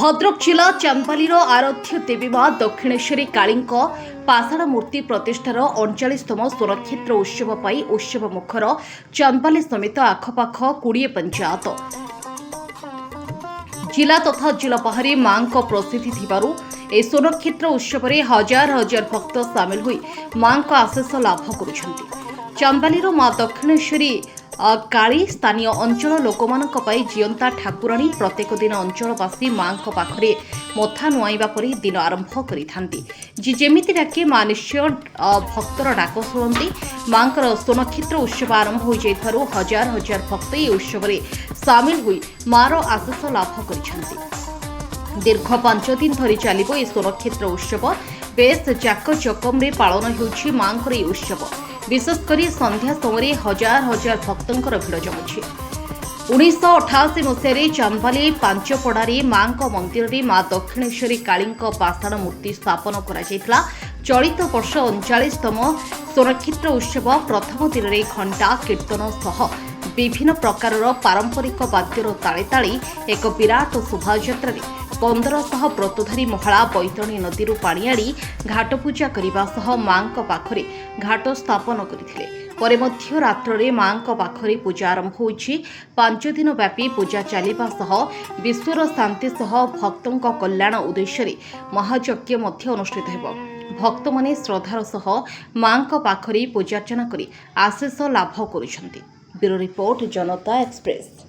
भद्रक जिला चांदपालीर आराध्य देवी मां दक्षिणेश्वरी कालींक पाषाण मूर्ति प्रतिष्ठार 39तम स्वरक्षेत्र उत्सव पाई उत्सव मुखर चांदपाली समेत आखपाख 20 पंचायत जिला तथा जिला बाहरी मां प्रसिद्धि थिबारु ए स्वरक्षेत्र उत्सव में हजार हजार भक्त सामिल हुई मां आशीष लाभ करुछंती। चांदपालीर मां दक्षिणेश्वरी काली स्थानीय अंचल लोकमानक पई जियंता ठाकुराणी प्रत्येक दिन अंचलवासी मां पाखरे मथा नुआइबा परी दिन आरंभ करिथांती। जी जेमिति डाके मां निश्चय भक्तर डाक शुणती। मांकर स्वनक्षेत्र उत्सव आरंभ हो जाइथारु हजार हजार भक्त ए उत्सव में सामिल हुई मार आशीष लाभ करिछंती। दीर्घ 5 दिन धरी चलिबो ए स्वनक्षेत्र उत्सव बेस जाकजकमरे पालन हेउछि मांकर ए उत्सव। विशेषकर संध्या समय हजार हजार भक्तों भिड़ जमुछि। 1988 मसीह चांदपाली पांचपड़ारे मां मंदिर में मां दक्षिणेश्वरी काली पाषाण मूर्ति स्थापन करा। चलित वर्ष 39तम स्वरक्षेत्र उत्सव प्रथम दिन में घंटा कीर्तन सह विभिन्न प्रकार पारंपरिक वाद्यर ताले ताली एक विराट शोभायात्रा 1500 व्रतधारी महिला बैतरणी नदी पानी आनी घाट पूजा करने सह मां पाखरे घाट स्थापन करथिले। परे मध्य रात्रे मां पाखरे पूजा आरंभ होइछि। 5 दिन व्यापी पूजा चलिबा सह विश्वर शांति सह भक्तों कल्याण उद्देश्य महायज्ञ मध्य अनुष्ठित हेबो। भक्त माने श्रद्धार सह मां पाखरे पूजार्चना करी आशीष लाभ करुछंती। ब्यूरो रिपोर्ट जनता एक्सप्रेस।